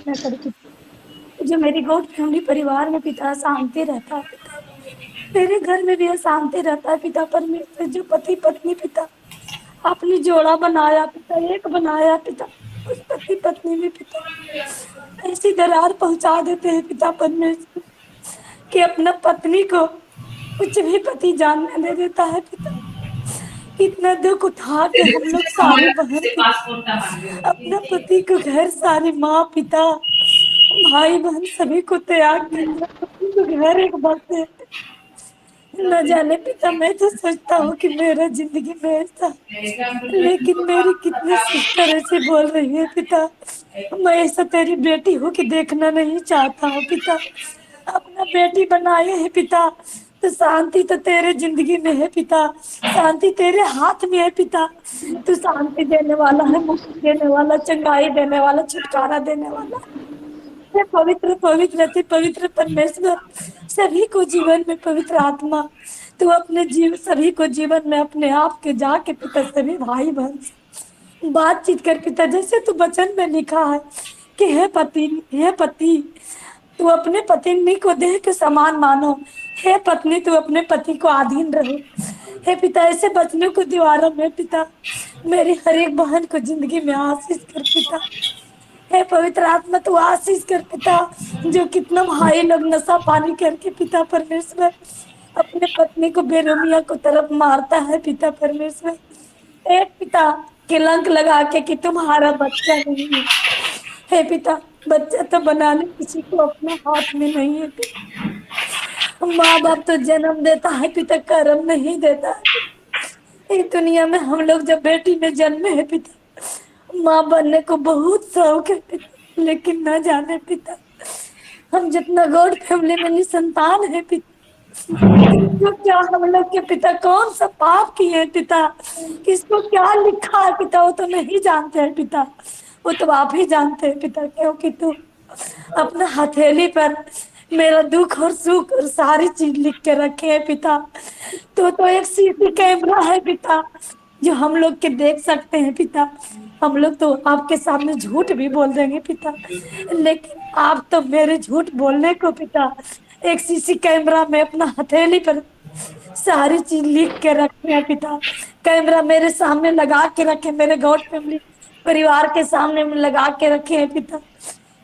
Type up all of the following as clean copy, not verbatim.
प्रार्थना करूँ पिता, जो मेरी गॉड फैमिली परिवार में पिता शांति रहता है पिता, मेरे घर में भी अशांति रहता है पिता परमेश्वर। जो पति पत्नी पिता आपने जोड़ा बनाया पिता, एक बनाया पिता, उस पति पत्नी में पिता ऐसी दरार पहुंचा देते हैं पिता परमेश्वर कि अपना पत्नी को कुछ भी पति जानने दे देता है पिता। कितना दुख उठा के हम लोग सारी बहन पिता अपना पति को घर, सारी माँ पिता भाई बहन सभी को त्याग के अपना पति को घर एक बसे। न जाने पिता, मैं तो सोचता हूँ कि मेरा जिंदगी में ऐसा, लेकिन मेरी कितनी सिस्टर ऐसे बोल रही है पिता, मैं ऐसा तेरी बेटी हूँ कि देखना नहीं चाहता हूँ पिता। अपना बेटी बनाए है पिता, तो शांति तो तेरे जिंदगी में है पिता, शांति तेरे हाथ में है पिता। तू शांति देने वाला है, मुक्ति देने वाला, चंगाई देने वाला, छुटकारा देने वाला है। पवित्र पवित्र अति पवित्र परमेश्वर, सभी को जीवन में पवित्र आत्मा तू अपने जीव सभी को जीवन में अपने आप के जाके पिता सभी भाई बहन से बातचीत कर पिता, जैसे तू वचन में लिखा है कि हे पति तू अपने पत्नी को देह के समान मानो, हे पत्नी तू अपने पति को अधीन रहो। हे पिता, ऐसे बचनों को दीवारों में पिता मेरी हर एक बहन को जिंदगी में आशीष कर पिता। हे पवित्र आत्मा तू आशीष कर पिता, जो कितना भाई लोग नशा पानी करके पिता परमेश्वर अपने पत्नी को बेरहमिया को तरफ मारता है पिता परमेश्वर। एक पिता कलंक लगा के कि तुम्हारा बच्चा नहीं है। हे पिता, बच्चा तो बनाने किसी को अपने हाथ में नहीं है पिता। माँ बाप तो जन्म देता है पिता, कर्म नहीं देता है पिता। इस दुनिया में हम लोग जब बेटी में जन्मे है पिता, माँ बनने को बहुत शौक है पिता, लेकिन न जाने पिता हम जितना गॉड फैमिली में निसंतान है पिता, किसको क्या हम लोग के पिता कौन सा पाप किए हैं पिता, किसको क्या लिखा है पिता, वो तो नहीं जानते हैं पिता, वो तो आप ही जानते हैं पिता। क्योंकि तू अपना हथेली पर मेरा दुख और सुख और सारी चीज लिख के रखे है पिता। तो एक सीसी कैमरा है पिता, जो हम लोग के देख सकते हैं पिता। हम लोग तो आपके सामने झूठ भी बोल देंगे पिता, लेकिन आप तो मेरे झूठ बोलने को पिता एक सीसी कैमरा में अपना हथेली पर सारी चीज लिख के रखे हैं पिता। कैमरा मेरे सामने लगा के रखे, मेरे गॉड फैमिली परिवार के सामने में लगा के रखे हैं पिता।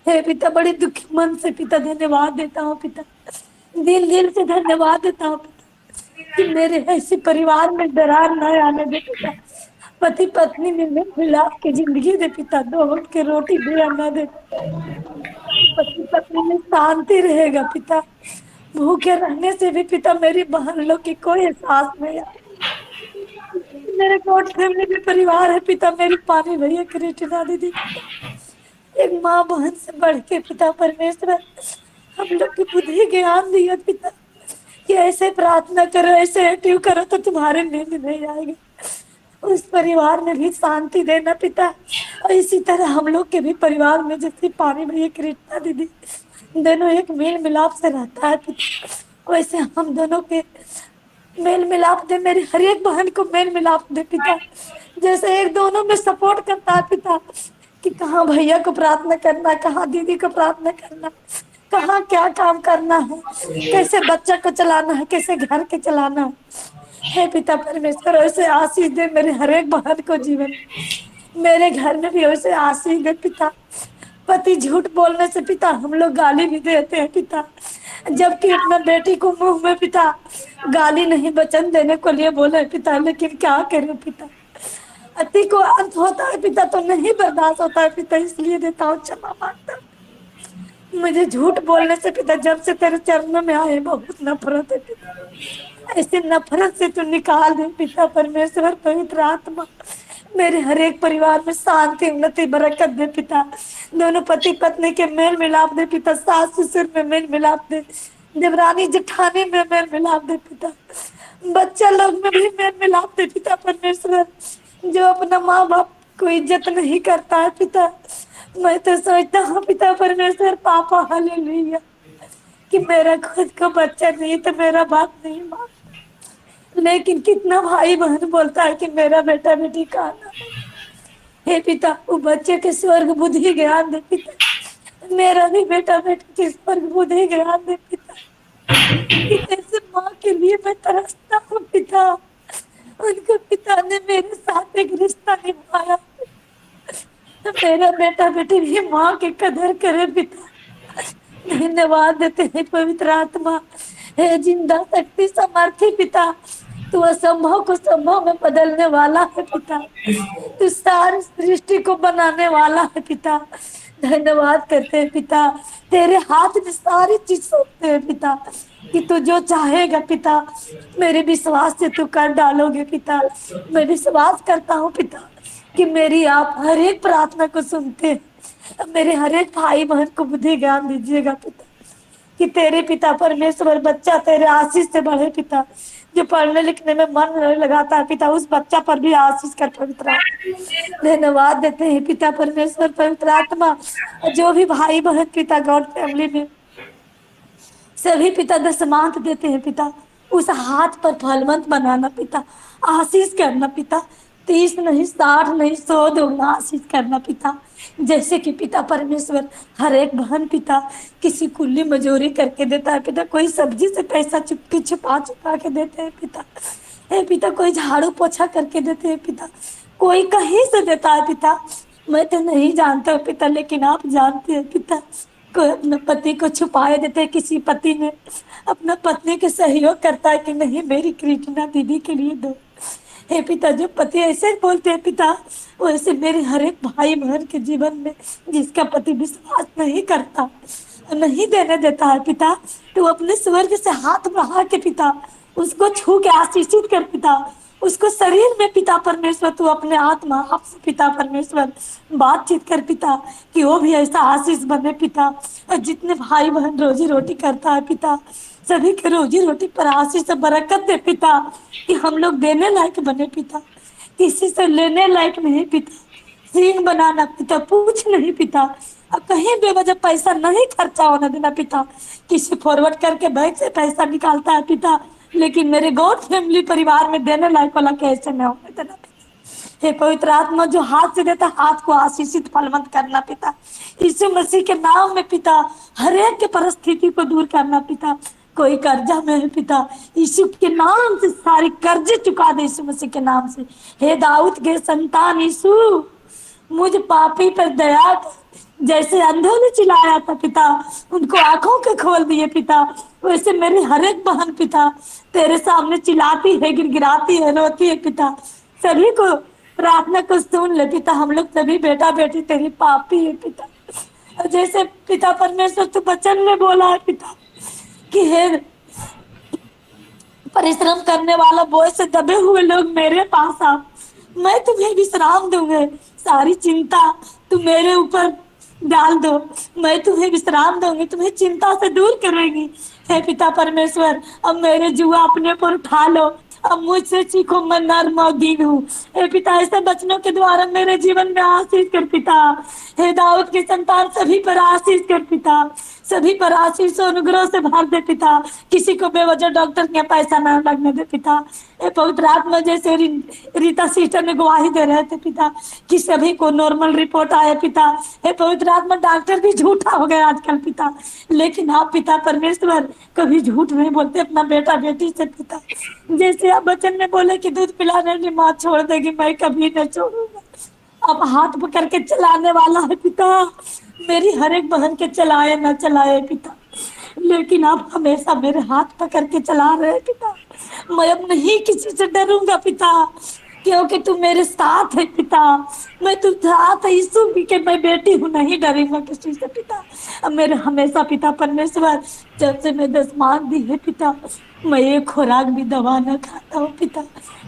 हे पिता, बड़ी दुखी मन से पिता धन्यवाद देता हूँ पिता, दिल दिल से धन्यवाद देता हूँ पिता कि मेरे ऐसे परिवार में दरार न आने दे पिता। पति पत्नी में मेल मिलाप की जिंदगी दे पिता, दो वक्त की रोटी दे न दे पिता। पति पत्नी में शांति रहेगा पिता। भूखे रहने से भी पिता मेरी बहन लोग की कोई एहसास नहीं आए। मेरे गॉड फैमिली में परिवार है पिता, मेरी पानी भैया कृष्णा दीदी पिता, एक माँ बहन से बढ़ के पिता परमेश्वर हम लोग की बुद्धि ज्ञान दिया पिता कि ऐसे प्रार्थना करो, ऐसे एक्टिव करो तो तुम्हारे नींद नहीं आएगी। उस परिवार में भी शांति देना पिता, और इसी तरह हम लोग के भी परिवार में जैसे पानी भैया कृष्णा दीदी दोनों एक मेल मिलाप से रहता है पिता, वैसे हम दोनों के मेल मिलाप दे, मेरी हर एक बहन को मेल मिलाप दे पिता। जैसे एक दोनों में सपोर्ट करता है पिता कि कहाँ भैया को प्रार्थना करना, कहाँ दीदी को प्रार्थना करना, कहाँ क्या काम करना है, कैसे बच्चा को चलाना है, कैसे घर के चलाना है। हे पिता परमेश्वर, ऐसे आशीष दे मेरे हर एक बहन को जीवन, मेरे घर में भी वैसे आशीष दे पिता। पति झूठ बोलने से पिता हम लोग गाली भी देते हैं पिता, जबकि अपना बेटी को मुंह में पिता गाली नहीं वचन देने को लिए बोले पिता, लेकिन क्या करूं पिता, अति को अंत होता है पिता, तो नहीं बर्दाश्त होता है पिता, इसलिए देता हूँ क्षमा मांगता हूं। मुझे झूठ बोलने से पिता जब से तेरे चरणों में आए बहुत नफरत है पिता, ऐसे नफरत से तू निकाल दे पिता परमेश्वर। पवित्र आत्मा मेरे हर एक परिवार में शांति उन्नति बरकत दे पिता। दोनों पति पत्नी के मेल मिलाप दे पिता, सास ससुर में मेल मिलाप दे, देवरानी जेठानी में मेल मिलाप दे पिता, बच्चा लोग में भी मेल मिलाप दे पिता परमेश्वर। जो अपना माँ बाप को इज्जत नहीं करता है पिता, मैं तो सोचता हूँ पिता परमेश्वर पापा हालेलुया कि मेरा खुद का बच्चा नहीं तो मेरा बात नहीं मानता, लेकिन कितना भाई बहन बोलता है कि मेरा बेटा बेटी का नाम है। हे पिता, वो बच्चे के स्वर्ग बुद्धि ज्ञान दे पिता, मेरा भी बेटा बेटी किस पर बुद्धि ज्ञान दे पिता, कि जैसे माँ के लिए मैं तरसता हूँ पिता, उनके पिता ने मेरे साथ एक रिश्ता निभाया। तो मेरा बेटा बेटी भी माँ की कदर करे पिता। धन्यवाद देते हैं पवित्र आत्मा। हे जिंदा शक्ति समर्थी पिता, तू असंभव को संभव में बदलने वाला है पिता। तू सारी सृष्टि को बनाने वाला है पिता। धन्यवाद करते हैं पिता। तेरे हाथ में सारी चीज सौंपते हैं पिता, कि तू जो चाहेगा पिता मेरे विश्वास से तू कर डालोगे पिता। मैं विश्वास करता हूँ पिता कि मेरी आप हर एक प्रार्थना को सुनते हैं। मेरे हर एक भाई बहन को बुद्धि ज्ञान दीजिएगा पिता, कि तेरे पिता परमेश्वर बच्चा तेरे आशीष से बढ़े पिता। जो पढ़ने लिखने में मन नहीं लगाता है पिता, उस बच्चा पर भी आशीष कर पवित्र आत्मा। धन्यवाद देते हैं पिता परमेश्वर पवित्र आत्मा। जो भी भाई बहन पिता गॉड फैमिली में सभी पिता दशमांत देते हैं पिता, उस हाथ पर फलवंत बनाना पिता, आशीष करना पिता। 30 नहीं 60 नहीं 100 दुगना आशीष करना पिता। जैसे कि पिता परमेश्वर हर एक बहन पिता किसी कुल्ली मजूरी करके देता है पिता, कोई सब्जी से पैसा चुपके छुपा छुपा के देते हैं पिता। हे पिता कोई झाड़ू पोछा करके देते हैं पिता, कोई कहीं से देता है पिता। मैं तो नहीं जानता हूँ पिता, लेकिन आप जानते हैं पिता। कोई अपने पति को छुपाए देते हैं, किसी पति ने अपना पत्नी के सहयोग करता है कि नहीं मेरी कृष्णा दीदी के लिए दो। हे पिता जो पति ऐसे बोलते हैं पिता, वैसे मेरे हर एक भाई बहन के जीवन में जिसका पति विश्वास नहीं करता, नहीं देने देता है पिता, तो अपने स्वर्ग से हाथ बढ़ा के पिता उसको छू के आशीषित कर पिता। उसको शरीर में पिता परमेश्वर तू अपने आत्मा आपसे पिता परमेश्वर बातचीत कर पिता, कि वो भी ऐसा आशीष बने पिता। और जितने भाई बहन रोजी रोटी करता है पिता, सभी के रोजी रोटी पर आशीष से बरकत दे पिता, कि हम लोग देने लायक बने पिता, किसी से लेने लायक नहीं पिता। सींग बनाना पिता, पूछ नहीं पिता, अब कहीं बेवजह पैसा नहीं खर्चा होने देना पिता। किसी फॉरवर्ड करके बैंक से पैसा निकालता है पिता, लेकिन मेरे गॉड फैमिली परिवार में देने लायक वाला कैसे न होने देना पिता। हे पवित्र आत्मा जो हाथ से देता हाथ को आशीषित फलवंत करना पिता। यीशु मसीह के नाम में पिता हर एक के परिस्थिति को दूर करना पिता। कोई कर्जा में है पिता, यीशु के नाम से सारे कर्जे चुका दे यीशु मसीह के नाम से। हे दाऊद के संतान यीशु मुझ पापी पर दया कर। जैसे अंधों ने चिल्लाया था पिता, उनको आंखों के खोल दिए पिता, वैसे मेरी हर एक बहन पिता तेरे सामने चिल्लाती है, गिड़गिड़ाती है, रोती है पिता। सभी को प्रार्थना को सुन ले पिता। हम लोग सभी बेटा बेटी तेरी पापी है पिता। और जैसे पिता परमेश्वर तू वचन में बोला है पिता, कि हे परिश्रम करने वाला बोझ से दबे हुए लोग मेरे पास आओ, मैं तुम्हें विश्राम दूंगा। सारी चिंता तुम मेरे ऊपर डाल दो, मैं तुम्हें विश्राम दूंगी, तुम्हें चिंता से दूर करूंगी। हे पिता परमेश्वर अब मेरे जुआ अपने पर उठा लो, अब मुझसे सीखो मैं नर्म और दीन हूँ। हे पिता ऐसे बचनों के द्वारा मेरे जीवन में आशीष कर पिता। हे दाऊद की संतान सभी पर आशीष कर पिता, सभी पर आशीष और अनुग्रह से भर दे पिता। किसी को बेवजह डॉक्टर के पैसा ना लगने दे पिता। हे पवित्र आत्मा जैसे रीता सिस्टर ने गवाही दे रहे थे पिता, कि सभी को नॉर्मल रिपोर्ट आया पिता। हे पवित्र आत्मा डॉक्टर भी झूठा हो गया आजकल पिता, लेकिन आप पिता परमेश्वर कभी झूठ नहीं बोलते अपना बेटा बेटी से पिता। जैसे आप वचन में बोले कि दूध पिलाने वाली माँ छोड़ देगी, मैं कभी नहीं छोड़ूंगा। अब हाथ पकड़ के चलाने वाला है पिता, मेरी हर एक बहन के चलाए ना चलाए पिता, लेकिन आप हमेशा मेरे हाथ पकड़ के चला रहे हैं पिता। मैं अब नहीं किसी से डरूंगा पिता, क्योंकि तू मेरे साथ है पिता। मैं तू साथ है यीशु के मैं बेटी हूँ, नहीं डरूंगा किसी से पिता। अब मेरे हमेशा पिता परमेश्वर जब से मैं दसमान दी है पिता, मैं एक खुराक भी दवा न खाता हूँ पिता,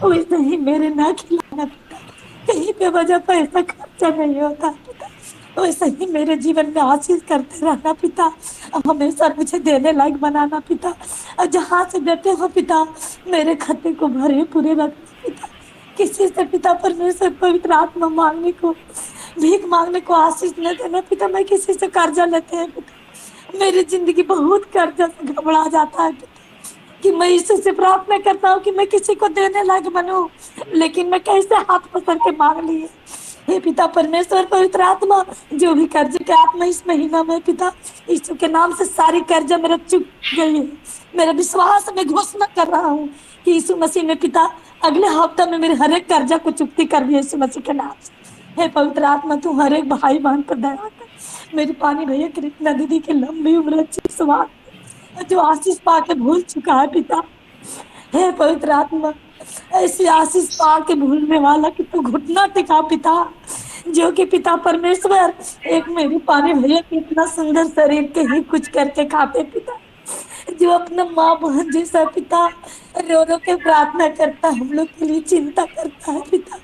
वैसे ही मेरे ना खिलाना पिता। कहीं पे वजह पैसा खर्चा नहीं होता पिता, वैसे ही मेरे जीवन में आशीष करते रहना पिता। अब हमेशा मुझे देने लायक बनाना पिता, और जहाँ से देते हो पिता मेरे खाते को भरे पूरे रखना पिता। किसी से पिता परमेश्वर पवित्र आत्मा मांगने को, भीख मांगने को आशीष न देना पिता। मैं किसी से कर्जा लेते हैं पिता, मेरी जिंदगी बहुत कर्जा से घबरा जाता है पिता, कि मैं यीशु से प्रार्थना करता हूँ कि मैं किसी को देने लायक बनूं, लेकिन मैं कैसे हाथ पकड़ के मांग लिए। हे पिता परमेश्वर पवित्र आत्मा, जो भी कर्ज के आत्मा इस महीना में पिता यीशु के नाम से सारी कर्जा मेरा चुक गई है। मेरा विश्वास में घोषणा कर रहा हूँ कि यीशु मसीह में पिता अगले हफ्ते में मेरे हर एक कर्जा को चुकती कर दिया यीशु मसीह के नाम से। हे पवित्र आत्मा, तू हर एक भाई बहन पर दया कर। मेरी पानी भैया कृष्णा दीदी की लंबी उम्र, अच्छी स्वास्थ्य, जो आशीष पाके भूल चुका है पिता। हे पवित्र आत्मा, ऐसी आशीष पा के भूलने वाला कि तू घुटना टिका पिता, जो कि पिता परमेश्वर एक मेरी पानी भैया के इतना सुंदर शरीर के ही कुछ करके खाते पिता, जो अपना माँ बहन जैसा पिता रो रो के प्रार्थना करता है, हम लोग के लिए चिंता करता है पिता।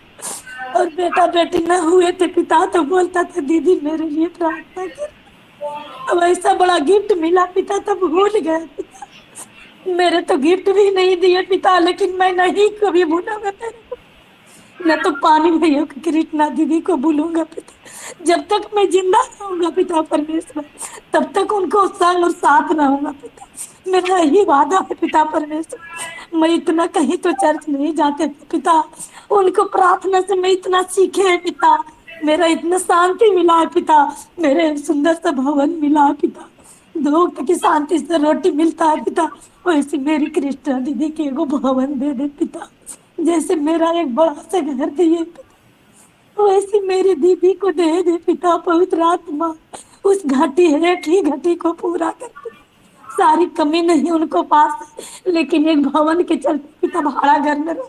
और बेटा बेटी न हुए थे पिता तो बोलता था दीदी मेरे लिए प्रार्थना कर। अब ऐसा बड़ा गिफ्ट मिला पिता तो भूल गया पिता। मेरे तो गिफ्ट भी नहीं दिए पिता, लेकिन मैं नहीं कभी भूलूंगा तेरे को। न तो पानी भैया को कृष्णा दीदी को भूलूंगा पिता। जब तक मैं जिंदा रहूंगा पिता परमेश्वर, तब तक उनको संग और साथ रहूंगा पिता। मेरा यही वादा है पिता परमेश्वर। मैं इतना कहीं तो चर्च नहीं जाते थे पिता, उनको प्रार्थना से मैं इतना सीखे है पिता। मेरा इतना शांति मिला है पिता, मेरे सुंदर सा भवन मिला है पिता, 2 वक्त की शांति से रोटी मिलता है पिता। वैसे मेरी कृष्णा दीदी के एगो भवन दे दे पिता, जैसे मेरा एक बड़ा सा घर दिए पिता, वैसे मेरी दीदी को दे दे पिता पवित्र आत्मा। उस घटी है, एक ही घटी को पूरा कर पिता। सारी कमी नहीं उनको पास है, लेकिन एक भवन के चलते पिता भाड़ा घर में रह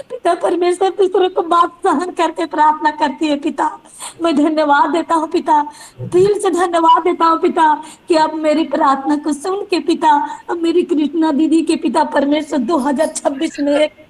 पिता परमेश्वर, दूसरों को बात सहन करके प्रार्थना करती है पिता। मैं धन्यवाद देता हूँ पिता, दिल से धन्यवाद देता हूँ पिता कि अब मेरी प्रार्थना को सुन के पिता, अब मेरी कृष्णा दीदी के पिता परमेश्वर 2026 में एक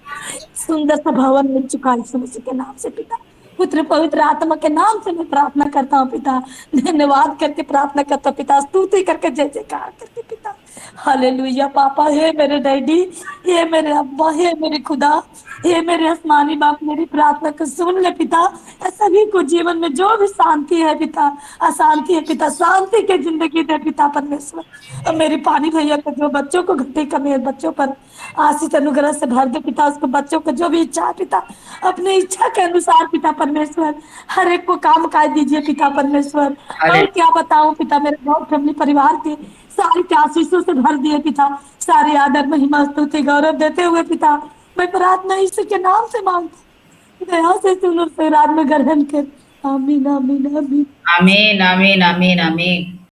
सुंदर सा भवन मिल चुका है यीशु मसीह के नाम से पिता। पुत्र पवित्र आत्मा के नाम से मैं प्रार्थना करता हूँ पिता, धन्यवाद करके प्रार्थना करता हूँ पिता, स्तुति करके जय जयकार करके पिता। हालेलुया पापा, हे मेरे डैडी, हे मेरे अब्बा, हे मेरे खुदा, हे मेरे आसमानी बाप, मेरी प्रार्थना को सुन ले पिता। सभी को जीवन में जो भी शांति है पिता, अशांति है पिता, शांति की जिंदगी दे पिता परमेश्वर। और मेरी पानी भैया को जो बच्चों को घटी कमी है, बच्चों पर आशीष अनुग्रह से भर दे पिता। उसको बच्चों को जो भी इच्छा है पिता, अपने इच्छा के अनुसार पिता परमेश्वर हर एक को काम काज दीजिए पिता परमेश्वर। हाले और क्या बताऊं पिता, मेरे बहुत फैमिली परिवार के सारी के आशीषों से भर दिए पिता। सारी आदर महिमा स्तुति गौरव देते हुए पिता, मैं प्रार्थना यीशु के नाम से मांगता हूं। दया से सुन और फिर रात में ग्रहण कर। आमीन आमीन आमीन। आमीन आमीन आमीन आमीन।